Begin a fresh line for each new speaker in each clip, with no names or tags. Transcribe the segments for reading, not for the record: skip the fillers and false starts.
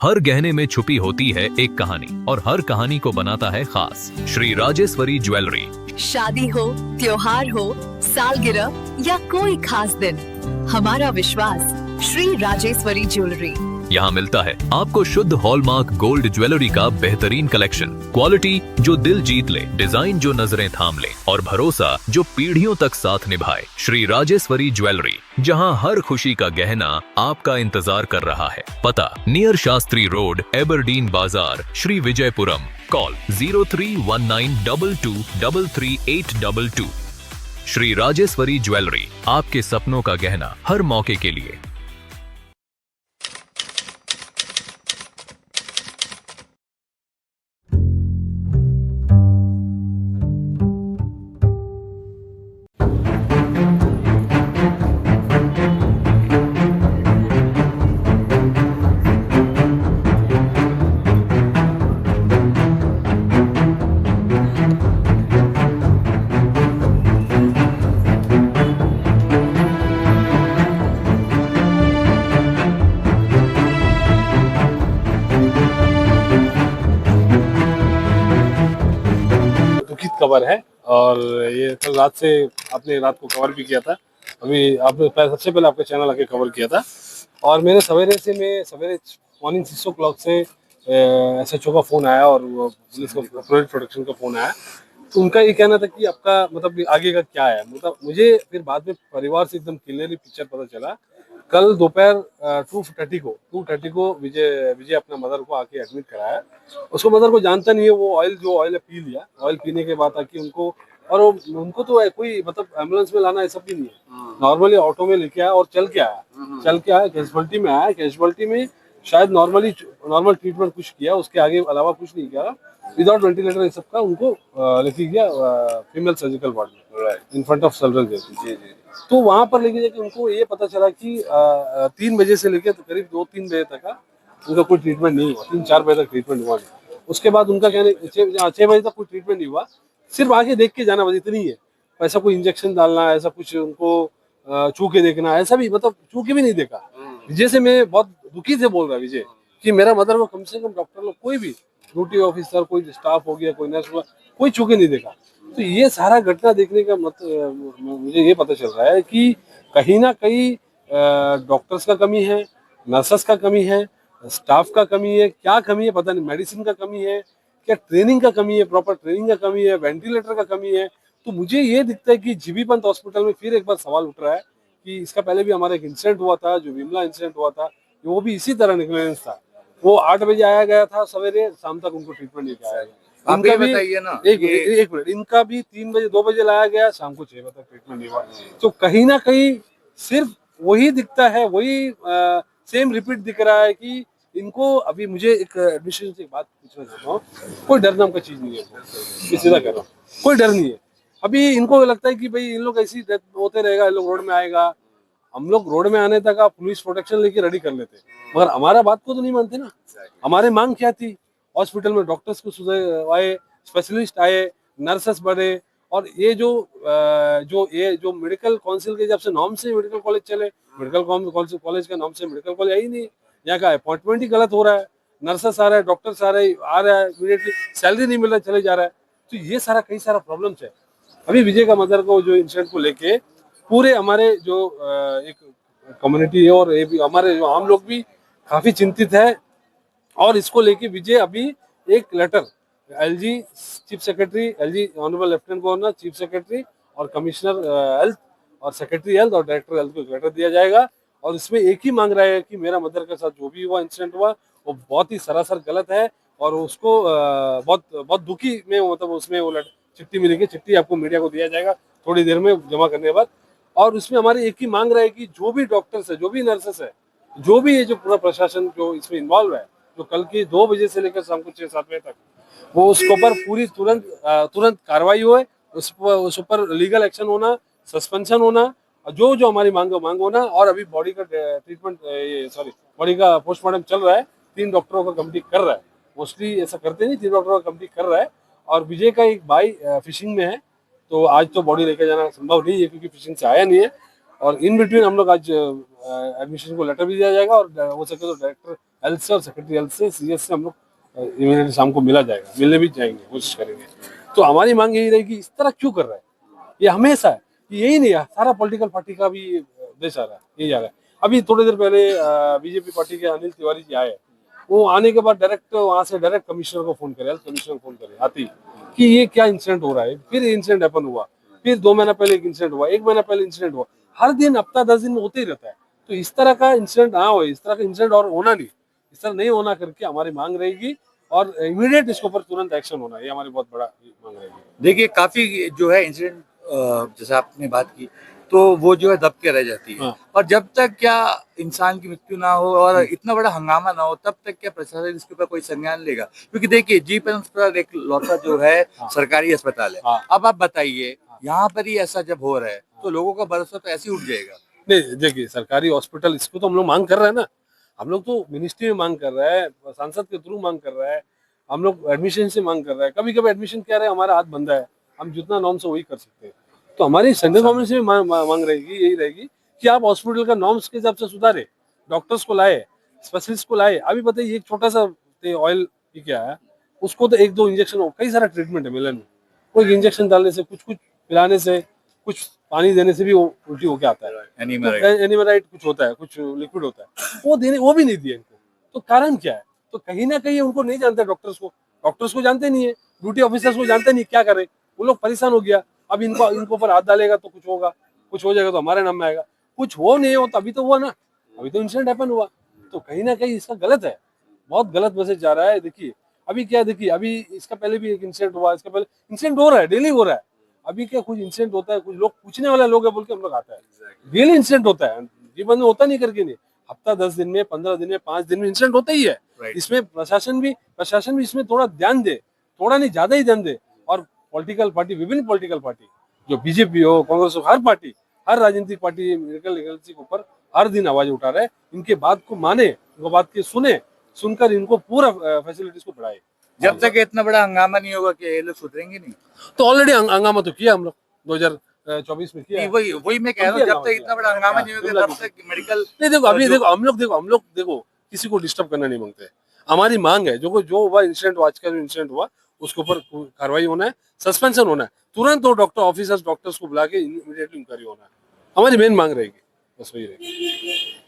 हर गहने में छुपी होती है एक कहानी और हर कहानी को बनाता है खास। श्री राजेश्वरी ज्वेलरी।
शादी हो, त्योहार हो, सालगिरह या कोई खास दिन, हमारा विश्वास श्री राजेश्वरी ज्वेलरी।
यहाँ मिलता है आपको शुद्ध हॉलमार्क गोल्ड ज्वेलरी का बेहतरीन कलेक्शन, क्वालिटी जो दिल जीत ले, डिजाइन जो नजरें थाम ले और भरोसा जो पीढ़ियों तक साथ निभाए। श्री राजेश्वरी ज्वेलरी, जहाँ हर खुशी का गहना आपका इंतजार कर रहा है। पता नियर शास्त्री रोड, एबरडीन बाजार, श्री विजयपुरम। कॉल 031922333822। श्री राजेश्वरी ज्वेलरी, आपके सपनों का गहना हर मौके के लिए।
कवर है और ये कल रात से आपने रात को कवर भी किया था। अभी आपने सबसे पहले आपका चैनल आके कवर किया था और मेरे सवेरे मॉर्निंग 6 o'clock से SHO का फ़ोन आया और पुलिस को प्रोडक्शन का फ़ोन आया। तो उनका ये कहना था कि आपका मतलब आगे का क्या है। मतलब मुझे फिर बाद में परिवार से एकदम क्लियरली पिक्चर पता चला। कल दोपहर 2:30 को विजय अपना मदर को आके एडमिट कराया। उसको मदर को जानता नहीं है, वो ऑयल पी लिया। ऑयल पीने के बाद आके उनको तो कोई मतलब एम्बुलेंस में लाना ऐसा भी नहीं है। नॉर्मली ऑटो में लेके आया और चल के आया कैजुअलिटी में आया। कैजुअलिटी में शायद नॉर्मल ट्रीटमेंट कुछ किया, उसके आगे अलावा कुछ नहीं किया। विदाउट वेंटिलेटर ये सब का उनको लेके गया फीमेल सर्जिकल वार्ड में इन फ्रंट ऑफ चिल्ड्रन। जी। तो वहां पर लेके जाके उनको ये पता चला कि 3 बजे से लेकर करीब 2-3 बजे तक का उनका कोई ट्रीटमेंट नहीं हुआ। 3-4 बजे तक ट्रीटमेंट हुआ नहीं। उसके बाद उनका कहने 6 बजे तक कोई ट्रीटमेंट नहीं हुआ। सिर्फ आके देख के जाना बस इतनी है। ऐसा कोई इंजेक्शन डालना, ऐसा कुछ उनको छू के देखना, ऐसा भी मतलब छू के भी नहीं देखा। विजय से मैं बहुत दुखी से बोल रहा विजय कि मेरा मदर को कम से कम डॉक्टर लोग कोई भी ड्यूटी ऑफिसर, कोई स्टाफ हो गया, कोई नर्स हुआ, कोई छू के नहीं देखा। तो ये सारा घटना देखने का मतलब मुझे ये पता चल रहा है कि कहीं ना कहीं डॉक्टर्स का कमी है, नर्सेस का कमी है, स्टाफ का कमी है। क्या कमी है पता नहीं। मेडिसिन का कमी है क्या, ट्रेनिंग का कमी है, प्रॉपर ट्रेनिंग का कमी है, वेंटिलेटर का कमी है। तो मुझे ये दिखता है कि जीबी पंत हॉस्पिटल में फिर एक बार सवाल उठ रहा है कि इसका पहले भी हमारा एक इंसिडेंट हुआ था, जो विमला इंसिडेंट हुआ था, वो भी इसी तरह निकलेंस था। वो 8 बजे आया गया था सवेरे, शाम तक उनको ट्रीटमेंट नहीं आया गया। इनका भी बताइए ना, एक मिनट, इनका भी 3 बजे 2 बजे लाया गया, शाम को 6 बजे तक ट्रीटमेंट नहीं हुआ। तो कहीं ना कहीं सिर्फ वही दिखता है, वही सेम रिपीट दिख रहा है कि इनको अभी मुझे एक एडमिशन से एक बात पूछना चाहता हूँ। कोई डर नाम का चीज नहीं है, सीधा कह रहा हूँ, कोई डर नहीं है। अभी इनको लगता है कि भाई इन लोग ऐसी होते रहेगा, इन लोग रोड में आएगा। हम लोग रोड में आने तक आप पुलिस प्रोटेक्शन लेके रेडी कर लेते, मगर हमारा बात को तो नहीं मानते ना। हमारे मांग क्या थी? हॉस्पिटल में डॉक्टर्स को आए, स्पेशलिस्ट आए, नर्सेस बढ़े। और ये जो मेडिकल काउंसिल के जब से नॉर्म से मेडिकल कॉलेज चले, मेडिकल कॉलेज का नॉर्म से मेडिकल कॉलेज है ही नहीं। यहाँ का अपॉइंटमेंट ही गलत हो रहा है। नर्सेस आ रहा है, डॉक्टर्स आ रहे हैं, इमीडिएटली सैलरी नहीं मिल रहा, चले जा रहा है। तो ये सारा कई सारा प्रॉब्लम्स है। अभी विजय का मदर को जो इंसिडेंट को लेके पूरे हमारे जो एक कम्युनिटी है और ये भी हमारे जो आम लोग भी काफी चिंतित है। और इसको लेके विजय अभी एक letter LG chief secretary, LG honourable lieutenant governor, chief secretary और कमिश्नर हेल्थ और सेक्रेटरी हेल्थ और डायरेक्टर हेल्थ को एक लेटर दिया जाएगा। और इसमें एक ही मांग रहा है कि मेरा मदर के साथ जो भी हुआ इंसिडेंट हुआ वो बहुत ही सरासर गलत है और उसको बहुत दुखी में मतलब उसमें वो चिट्ठी मिलेगी। चिट्ठी आपको मीडिया को दिया जाएगा थोड़ी देर में जमा करने के बाद। और उसमें हमारी एक ही मांग रहा है कि जो भी डॉक्टर्स है, जो भी नर्सेस है, जो भी ये जो पूरा प्रशासन जो इसमें इन्वॉल्व है, जो कल की 2 बजे से लेकर शाम को 6-7 बजे तक, वो उसके ऊपर पूरी तुरंत कार्रवाई हुए, उस पर लीगल एक्शन होना, सस्पेंशन होना, जो हमारी मांग होना। और अभी बॉडी का ट्रीटमेंट बॉडी का पोस्टमार्टम चल रहा है। 3 डॉक्टरों का कमिटी कर रहा है। मोस्टली ऐसा करते नहीं, 3 डॉक्टरों का कमिटी कर रहा है। और विजय का एक भाई फिशिंग में है, तो आज तो बॉडी लेके जाना संभव नहीं है क्योंकि फिशिंग से आया नहीं है। और इन बिटवीन हम लोग आज एडमिशन को लेटर भी दिया जाएगा और हो सके तो डायरेक्टर हेल्थ से और सेक्रेटरी हेल्थ से सीएस से हम लोग इमीडिएटली शाम को मिला जाएगा, मिलने भी जाएंगे, कोशिश करेंगे। तो हमारी मांग यही रहेगी, इस तरह क्यों कर रहा है ये हमेशा है, यही नहीं है, सारा पॉलिटिकल पार्टी का भी देश आ रहा है, यही आ रहा है। अभी थोड़ी देर पहले बीजेपी पार्टी के अनिल तिवारी जी आए, वो आने के बाद डायरेक्ट वहां से डायरेक्ट कमिश्नर को फोन करे, हेल्थ कमिश्नर को फोन करे आती कि ये क्या इंसिडेंट हो रहा है, फिर इंसिडेंट हैपन हुआ, फिर 2 महीना पहले एक इंसिडेंट हुआ, 1 महीना पहले इंसिडेंट हुआ, हर दिन हफ्ता 10 दिन में होते ही रहता है। तो इस तरह का इंसिडेंट ना हो, इस तरह का इंसिडेंट और होना नहीं, इस तरह नहीं होना करके हमारी मांग रहेगी और इमीडिएट इसके ऊपर तुरंत एक्शन होना, ये हमारी बहुत बड़ा मांग रहेगी।
देखिए काफी जो है इंसिडेंट जैसे आपने बात की तो वो जो है दब के रह जाती है।
हाँ।
और जब तक क्या इंसान की मृत्यु ना हो और इतना बड़ा हंगामा ना हो तब तक क्या प्रशासन इसके ऊपर कोई संज्ञान लेगा? क्योंकि देखिए जीप अस्पताल एक लौटा जो है सरकारी अस्पताल है।
हाँ।
अब आप बताइए यहाँ पर ही ऐसा जब हो रहा है तो लोगों का भरोसा तो ऐसे ही उठ जाएगा।
नहीं देखिए, सरकारी हॉस्पिटल इसको तो हम लोग मांग कर रहे हैं ना, हम लोग तो मिनिस्ट्री में मांग कर रहे हैं, सांसद के थ्रू मांग कर रहे हैं, हम लोग एडमिशन से मांग कर रहे हैं। कभी कभी एडमिशन क्या रहे, हमारा हाथ बंधा है, हम जितना नॉर्म्स है वही कर सकते हैं। तो हमारी सेंट्रल गवर्नमेंट से भी मांग रहेगी, यही रहेगी कि आप हॉस्पिटल का नॉर्म्स के हिसाब से सुधारे, डॉक्टर्स को लाए, स्पेशलिस्ट को लाए। अभी बताइए, एक छोटा सा ऑयल क्या है, उसको तो 1-2 इंजेक्शन, कई सारा ट्रीटमेंट है मिलन में, कोई इंजेक्शन डालने से, कुछ पिलाने से, कुछ पानी देने से भी वो उल्टी होके आता है, एनीमेराइट कुछ होता है, कुछ लिक्विड होता है, वो भी नहीं दिए इनको। तो कारण क्या है? तो कहीं ना कहीं उनको नहीं जानते, डॉक्टर्स को जानते नहीं है, ड्यूटी ऑफिसर्स को जानते नहीं, क्या करे, वो लोग परेशान हो गया। अब इनको ऊपर हाथ डालेगा तो कुछ होगा, कुछ हो जाएगा तो हमारे नाम में आएगा, कुछ हो नहीं हो तो अभी तो हुआ ना, अभी तो इंसिडेंट हैपन हुआ। तो कहीं ना कहीं इसका गलत है, बहुत गलत मैसेज जा रहा है। देखिए अभी क्या, देखिए अभी इसका पहले भी एक इंसिडेंट हुआ, इसका पहले इंसिडेंट हो रहा है, डेली हो रहा है। अभी क्या कुछ इंसिडेंट होता है, कुछ लोग पूछने वाले लोग है बोल के हम लोग आता है, डेली इंसिडेंट होता है, जीवन में होता नहीं करके नहीं, हफ्ता 10 दिन में, 15 दिन में, 5 दिन में इंसिडेंट होता ही है। इसमें प्रशासन भी इसमें थोड़ा ध्यान दे, थोड़ा नहीं ज्यादा ही ध्यान दे। और पॉलिटिकल पार्टी, विभिन्न पॉलिटिकल पार्टी, जो बीजेपी हो, कांग्रेस हो, हर पार्टी, हर राजनीतिक पार्टी मेडिकल लीगलिटी के ऊपर हर दिन आवाज उठा रहा है। इनके बात को माने, इनको बात की सुनकर इनको पूरा फैसिलिटीज को बढ़ाए।
जब तक इतना बड़ा हंगामा नहीं होगा कि ये लोग सुधरेंगे नहीं।
तो ऑलरेडी हंगामा तो किया हम लोग 2024 में किया।
वही मैं कह रहा हूँ, जब तक इतना बड़ा हंगामा नहीं होगा तब तक मेडिकल
नहीं। देखो अभी देखो हम लोग देखो किसी को डिस्टर्ब करना नहीं मांगते। हमारी मांग है जो हुआ इंसिडेंट, आज का जो इंसिडेंट हुआ उसके ऊपर कार्रवाई होना है, सस्पेंशन होना है तुरंत, वो डॉक्टर्स को बुला के इमीडिएटली इंक्वायरी होना है, हमारी मेन मांग रहेगी, बस वही रहेगी।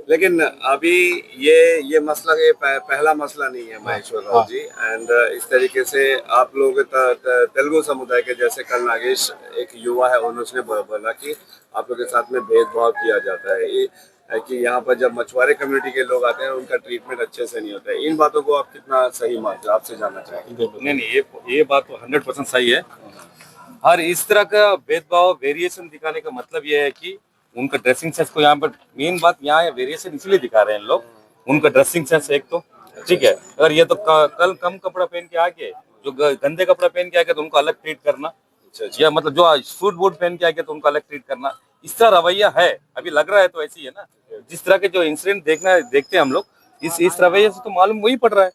लेकिन अभी ये मसला पहला मसला नहीं है महेश्वर राव जी। एंड इस तरीके से आप लोग तेलुगु समुदाय के, जैसे कल नागेश एक युवा है उन्होंने बोला कि आप लोग के साथ में भेदभाव किया जाता है, कि यहाँ पर जब मछुआरे कम्युनिटी के लोग आते हैं उनका ट्रीटमेंट अच्छे से नहीं होता है। इन बातों को आप कितना सही मानते हैं, आपसे जानना चाहेंगे।
नहीं, ये बात तो 100% सही है। हर इस तरह का भेदभाव, वेरिएशन दिखाने का मतलब ये है कि उनका ड्रेसिंग सेंस को, यहाँ पर मेन बात यहाँ है, वेरिएशन इसलिए दिखा रहे हैं लोग, उनका ड्रेसिंग सेंस एक तो ठीक है। अगर ये तो कल कम कपड़ा पहन के आके, जो गंदे कपड़ा पहन के आके तो उनको अलग ट्रीट करना, या मतलब जो सूट बूट पहन के आके तो उनको अलग ट्रीट करना, इस तरह रवैया है। अभी लग रहा है तो ऐसी है ना, जिस तरह के जो इंसिडेंट देखते हैं हम लोग, इस रवैये से तो मालूम वही पड़ रहा है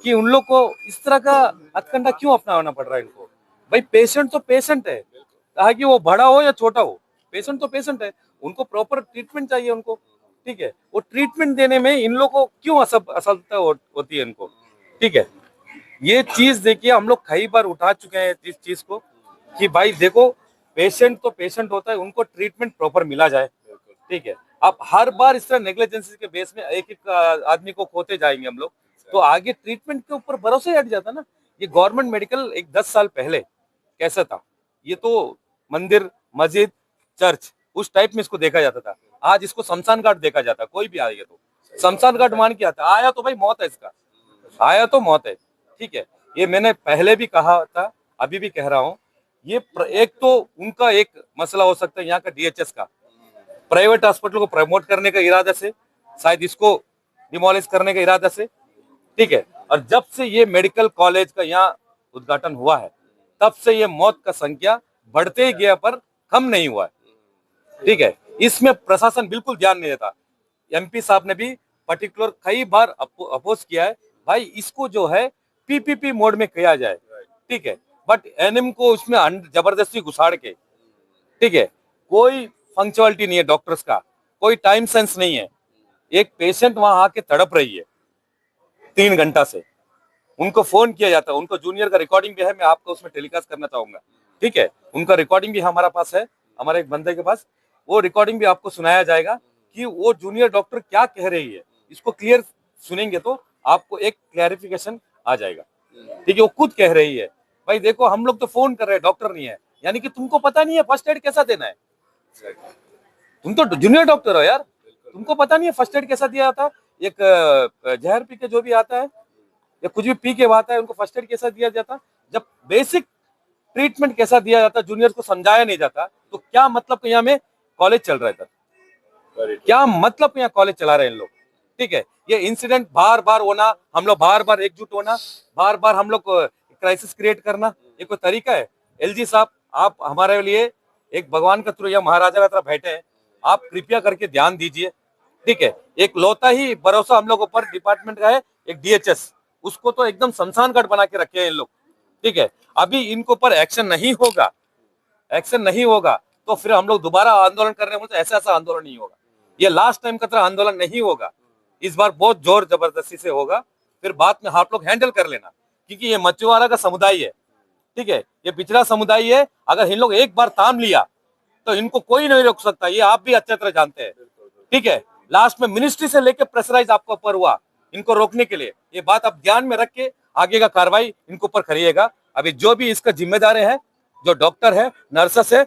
कि उन लोग को इस तरह का हथकंडा क्यों अपनाना पड़ रहा है इनको। भाई पेशेंट तो पेशेंट है, ताकि वो बड़ा हो या छोटा हो, पेशेंट तो पेशेंट है, उनको प्रॉपर ट्रीटमेंट चाहिए उनको, ठीक है। वो ट्रीटमेंट देने में इन लोगों को क्यों असफलता होती है इनको, ठीक है। ये चीज देखिए, हम लोग कई बार उठा चुके हैं इस चीज को कि भाई देखो, पेशेंट तो पेशेंट होता है, उनको ट्रीटमेंट प्रॉपर मिला जाए, ठीक है। अब हर बार इस तरह नेग्लिजेंसी के बेस में एक आदमी को खोते जाएंगे हम लोग, तो आगे ट्रीटमेंट के ऊपर भरोसा ही हट जाता ना। ये गवर्नमेंट मेडिकल एक 10 साल पहले कैसा था, ये तो मंदिर, मस्जिद, चर्च उस टाइप में इसको देखा जाता था। आज इसको शमशान घाट देखा जाता है, कोई भी आएगा तो शमशान घाट मान के आता, आया तो भाई मौत है, इसका आया तो मौत है, ठीक है। ये मैंने पहले भी कहा था, अभी भी कह रहा हूँ, ये एक तो उनका एक मसला हो सकता है यहाँ का DHS का, प्राइवेट हॉस्पिटल को प्रमोट करने का इरादा से, शायद इसको डिमोलिश करने का इरादा से, ठीक है। और जब से ये मेडिकल कॉलेज का यहाँ उद्घाटन हुआ है, तब से ये मौत का संख्या बढ़ते ही गया पर कम नहीं हुआ है, ठीक है। इसमें प्रशासन बिल्कुल ध्यान नहीं देता। MP साहब ने भी पर्टिकुलर कई बार अपोज किया है, भाई इसको जो है PPP मोड में किया जाए, ठीक है। बट NM को उसमें जबरदस्ती घुसाड़ के, ठीक है, कोई पंक्चुअलिटी नहीं है डॉक्टर्स का, कोई टाइम सेंस नहीं है। एक पेशेंट वहां आके तड़प रही है, 3 घंटा से उनको फोन किया जाता है, उनको जूनियर का रिकॉर्डिंग भी है, मैं आपको उसमें टेलीकास्ट करना चाहूंगा, ठीक है। उनका रिकॉर्डिंग भी हमारे पास है, हमारे एक बंदे के पास, वो रिकॉर्डिंग भी आपको सुनाया जाएगा कि वो जूनियर डॉक्टर क्या कह रही है। इसको क्लियर सुनेंगे तो आपको एक क्लैरिफिकेशन आ जाएगा, ठीक है। वो खुद कह रही है, भाई देखो हम लोग तो फोन कर रहे हैं, डॉक्टर नहीं है, यानी कि तुमको पता नहीं है फर्स्ट एड कैसा देना है। तुम तो जूनियर डॉक्टर हो यार, तुमको पता नहीं है फर्स्ट एड कैसा दिया जाता है। एक जहर पी के जो भी आता है या कुछ भी पी के आता है, उनको फर्स्ट एड कैसा दिया जाता, जब बेसिक ट्रीटमेंट कैसा दिया जाता, जूनियर को समझाया नहीं जाता, तो क्या मतलब कि यहाँ में कॉलेज चल रहा है सर, क्या मतलब यहाँ कॉलेज चला रहे हैं लोग, ठीक है। ये इंसिडेंट बार बार होना, हम लोग बार बार एकजुट होना, बार बार हम लोग क्राइसिस क्रिएट करना, ये कोई तरीका है? एलजी साहब, आप हमारे लिए एक भगवान का थ्रू या महाराजा का तरह बैठे हैं, आप कृपया करके ध्यान दीजिए, ठीक है। एक लौता ही भरोसा हम लोगों पर डिपार्टमेंट का है, एक डीएचएस, उसको तो एकदम शमशान घाट बना के रखे हैं इन लोग, ठीक है। अभी इनको पर एक्शन नहीं होगा, एक्शन नहीं होगा तो फिर हम लोग दोबारा आंदोलन करने बोलते, ऐसा ऐसा आंदोलन नहीं होगा। ये लास्ट टाइम का तरह आंदोलन नहीं होगा, इस बार बहुत जोर जबरदस्ती से होगा, फिर बाद में आप लोग हैंडल कर लेना, क्योंकि ये मछुआरा का समुदाय है, ठीक है। ये पिछड़ा समुदाय है, अगर इन लोग एक बार थाम लिया तो इनको कोई नहीं रोक सकता, ये आप भी अच्छी तरह जानते हैं, ठीक है। लास्ट में मिनिस्ट्री से लेकर प्रेशराइज आपको ऊपर हुआ इनको रोकने के लिए, ये बात आप ध्यान में रख के आगे का कार्रवाई इनको ऊपर करिएगा। अभी जो भी इसका जिम्मेदार है, जो डॉक्टर है, नर्सेस है,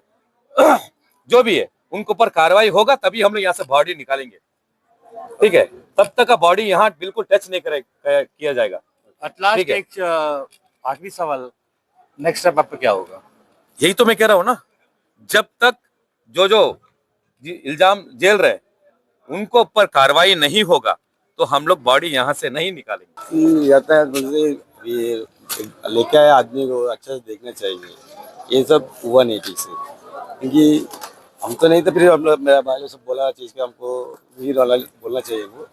जो भी है, उनके ऊपर कार्रवाई होगा, तभी हम लोग यहाँ से बॉडी निकालेंगे, ठीक है। तब तक का बॉडी यहाँ बिल्कुल टच नहीं किया जाएगा।
एट लास्ट
ठीक है।
एक आखिरी सवाल, नेक्स्ट स्टेप आपका क्या होगा?
यही तो मैं कह रहा हूँ ना, जब तक जो जो इल्जाम झेल रहे उनको ऊपर कार्रवाई नहीं होगा तो हम लोग बॉडी यहाँ से नहीं निकालेंगे।
यातायात मुझे ये लेके आए आदमी को अच्छा से देखना चाहिए, ये सब हुआ नहीं ठीक से, क्योंकि हम तो नहीं, तो फिर हम लोग, मेरा भाई लोग सब बोला चीज़ के हमको वीर वाला बोलना चाहिए वो,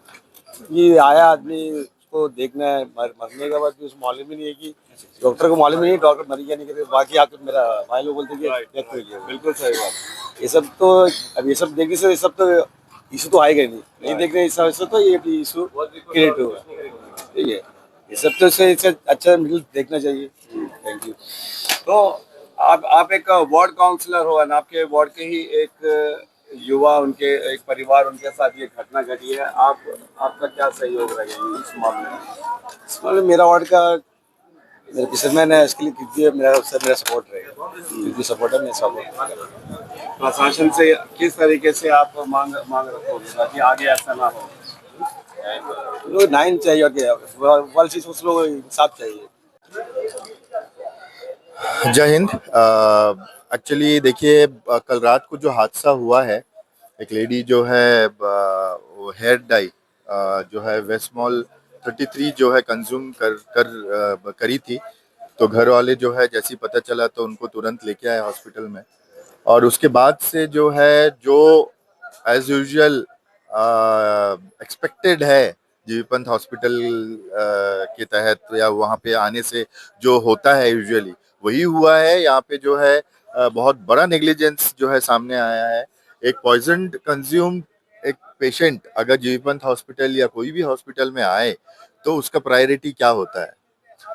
ये आया आदमी उसको देखना है, मरने के बाद भी उसको मालूम ही नहीं है कि डॉक्टर को मालूम ही नहीं डॉक्टर मरी या नहीं करते, बाकी आकर मेरा भाई लोग बोलते कि डेथ हो गया। बिल्कुल सही बात। ये सब तो अब ये सब देखने से ये सब तो इशू तो आएगा नहीं देखने से तो ये इशू क्रिएट होगा, ठीक है। ये सब तो इससे अच्छा मिडिल देखना चाहिए। Thank you.
तो आप एक वार्ड काउंसलर हो, और आपके वार्ड के ही एक युवा, उनके एक परिवार, उनके साथ ये घटना घटी है, आपका क्या सहयोग रहेगा इस मामले में?
इस मामले में मेरा वार्ड का मेरा किसमैन है, इसके लिए कितनी मेरा सपोर्ट रहेगा, कितनी सपोर्ट है मेरा सपोर्ट।
प्रशासन से किस तरीके से आप मांग रखोगे ताकि आगे ऐसा ना हो?
लोग नाइन चाहिए और क्या वाल चीज उस लोग इंसाफ चाहिए।
जय हिंद। एक्चुअली देखिए, कल रात को जो हादसा हुआ है, एक लेडी जो है वो हेयर डाई जो है वेस्ट मॉल 33 जो है कंज्यूम करी थी, तो घर वाले जो है जैसे ही पता चला तो उनको तुरंत लेके आए हॉस्पिटल में, और उसके बाद से जो है जो एज यूजुअल एक्सपेक्टेड है जीबी पंत हॉस्पिटल के तहत या वहाँ पे आने से जो होता है यूजुअली वही हुआ है। यहाँ पे जो है बहुत बड़ा नेग्लिजेंस जो है सामने आया है। एक पॉइजन कंज्यूम्ड एक पेशेंट अगर जीबी पंत हॉस्पिटल या कोई भी हॉस्पिटल में आए तो उसका प्रायोरिटी क्या होता है,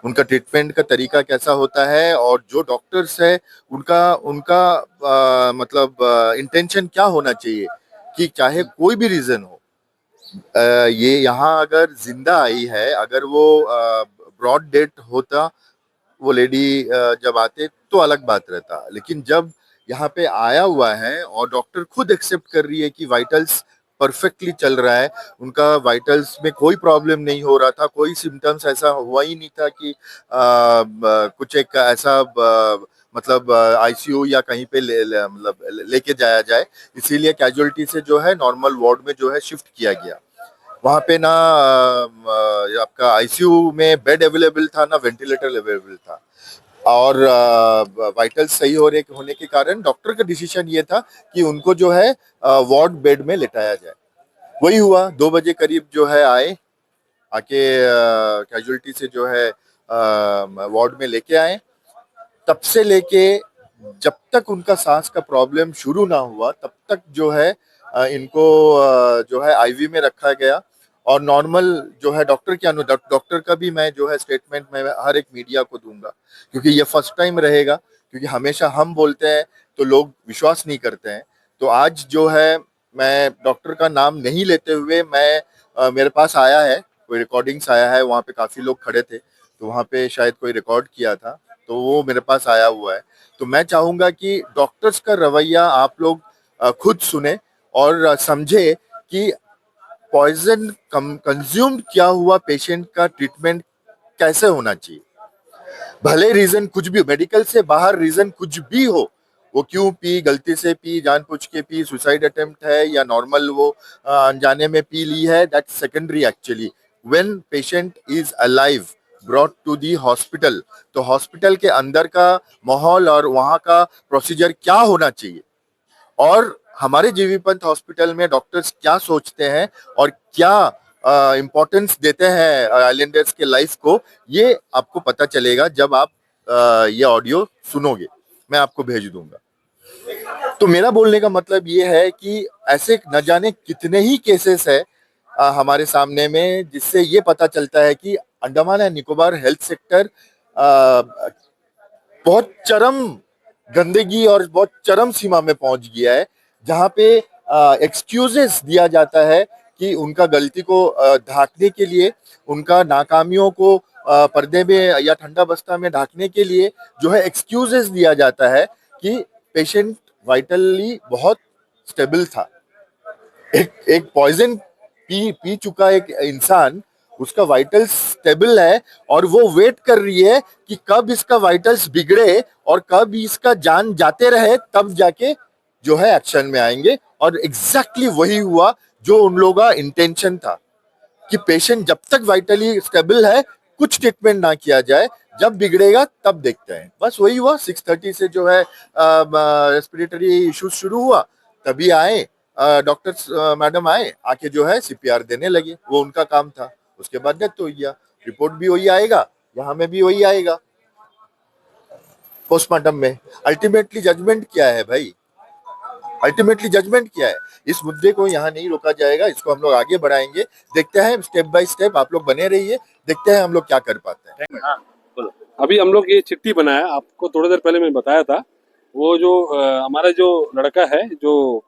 उनका ट्रीटमेंट का तरीका कैसा होता है, और जो डॉक्टर्स है उनका मतलब इंटेंशन क्या होना चाहिए कि चाहे कोई भी रीजन हो, ये यहाँ अगर जिंदा आई है, अगर वो ब्रॉड डेथ होता वो लेडी जब आते तो अलग बात रहता, लेकिन जब यहाँ पे आया हुआ है और डॉक्टर खुद एक्सेप्ट कर रही है कि वाइटल्स परफेक्टली चल रहा है, उनका वाइटल्स में कोई प्रॉब्लम नहीं हो रहा था, कोई सिम्टम्स ऐसा हुआ ही नहीं था कि कुछ एक ऐसा मतलब आईसीयू या कहीं पे मतलब लेके जाया जाए, इसीलिए कैजुअलिटी से जो है नॉर्मल वार्ड में जो है शिफ्ट किया गया। वहाँ पे ना आपका आईसीयू में बेड अवेलेबल था, ना वेंटिलेटर अवेलेबल था, और वाइटल्स सही होने के कारण डॉक्टर का डिसीजन ये था कि उनको जो है वार्ड बेड में लेटाया जाए। वही हुआ, 2 बजे करीब जो है आके कैजुअलिटी से जो है वार्ड में लेके आए। तब से लेके जब तक उनका सांस का प्रॉब्लम शुरू ना हुआ तब तक जो है इनको जो है आईवी में रखा गया, और नॉर्मल जो है डॉक्टर के डॉक्टर का भी मैं जो है स्टेटमेंट में हर एक मीडिया को दूंगा, क्योंकि ये फर्स्ट टाइम रहेगा, क्योंकि हमेशा हम बोलते हैं तो लोग विश्वास नहीं करते हैं। तो आज जो है मैं डॉक्टर का नाम नहीं लेते हुए मेरे पास आया है, कोई रिकॉर्डिंग्स आया है, वहाँ पे काफ़ी लोग खड़े थे तो वहाँ पे शायद कोई रिकॉर्ड किया था तो वो मेरे पास आया हुआ है। तो मैं चाहूँगा कि डॉक्टर्स का रवैया आप लोग खुद सुने और समझे कि पॉइजन कंज्यूम किया हुआ पेशेंट का ट्रीटमेंट कैसे होना चाहिए। भले रीजन कुछ भी, मेडिकल से बाहर रीजन कुछ भी हो, वो क्यों पी, गलती से पी, जानबूझ के पी, सुसाइड अटेम्प्ट है या नॉर्मल वो अनजाने में पी ली है, that's secondary actually. When patient is alive brought to the hospital, तो हॉस्पिटल के अंदर का माहौल और वहाँ का प्रोसीजर क्या होना चाहिए और हमारे जीवी पंत हॉस्पिटल में डॉक्टर्स क्या सोचते हैं और क्या इम्पोर्टेंस देते हैं आइलैंडर्स के लाइफ को, ये आपको पता चलेगा जब आप ये ऑडियो सुनोगे, मैं आपको भेज दूंगा। तो मेरा बोलने का मतलब ये है कि ऐसे न जाने कितने ही केसेस है हमारे सामने में, जिससे ये पता चलता है कि Andaman and Nicobar health sector बहुत चरम गंदगी और बहुत चरम सीमा में पहुंच गया है, जहां पे एक्सक्यूजेस दिया जाता है कि उनका गलती को ढांकने के लिए, उनका नाकामियों को पर्दे में या ठंडा बस्ता में ढांकने के लिए जो है एक्सक्यूजेस दिया जाता है कि पेशेंट वाइटली बहुत स्टेबल था। एक पॉइजन पी चुका एक इंसान, उसका वाइटल्स स्टेबल है और वो वेट कर रही है कि कब इसका वाइटल्स बिगड़े और कब इसका जान जाते रहे, तब जाके जो है एक्शन में आएंगे। और एग्जैक्टली वही हुआ जो उन लोगों का इंटेंशन था कि पेशेंट जब तक वाइटली स्टेबल है कुछ ट्रीटमेंट ना किया जाए, जब बिगड़ेगा तब देखते हैं। बस वही हुआ। 6:30 से जो है रेस्पिरेटरी इश्यूज शुरू हुआ, तभी आए डॉक्टर्स मैडम आए, आके जो है सीपीआर देने लगे, वो उनका काम था। उसके बाद डेथ हो गया। रिपोर्ट भी वही आएगा, यहाँ में भी वही आएगा पोस्टमार्टम में। अल्टीमेटली जजमेंट क्या है भाई, अल्टीमेटली जजमेंट क्या है? इस मुद्दे को यहाँ नहीं रोका जाएगा, इसको हम लोग आगे बढ़ाएंगे। देखते हैं स्टेप बाय स्टेप, आप लोग बने रहिए, देखते हैं हम लोग क्या कर पाते हैं।
अभी हम लोग ये चिट्ठी बनाया, आपको थोड़ी देर पहले मैं बताया था। वो जो हमारा जो लड़का है, जो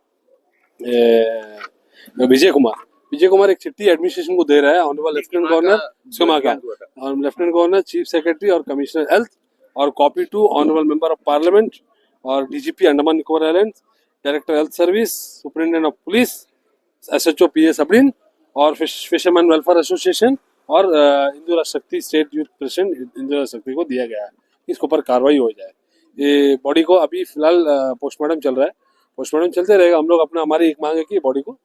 विजय कुमार एक चिट्ठी एडमिनिस्ट्रेशन को दे रहा है। ऑनरेबल लेफ्टिनेंट गवर्नर और लेफ्टिनेंट गवर्नर, चीफ सेक्रेटरी और कमिश्नर हेल्थ, और copy to honourable member of parliament और DGP Andaman Nicobar island, director health service, superintendent of police, SHO PA सबरीन और फिशरमैन वेलफेयर एसोसिएशन और हिंदू राष्ट्र शक्ति स्टेट यूथ प्रेसिडेंट हिंदू राष्ट्र शक्ति को दिया गया है। इसके ऊपर कार्रवाई हो जाए। ये बॉडी को अभी फिलहाल पोस्टमार्टम चल रहा है, पोस्टमार्टम चलते रहेगा। हम लोग हमारी एक मांग है कि बॉडी को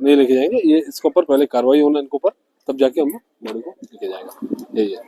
नहीं लेके जाएंगे, ये इसके ऊपर पहले कार्रवाई होना इनके ऊपर, तब जाके हम लोग बॉडी को लेके जाएंगे। यही है।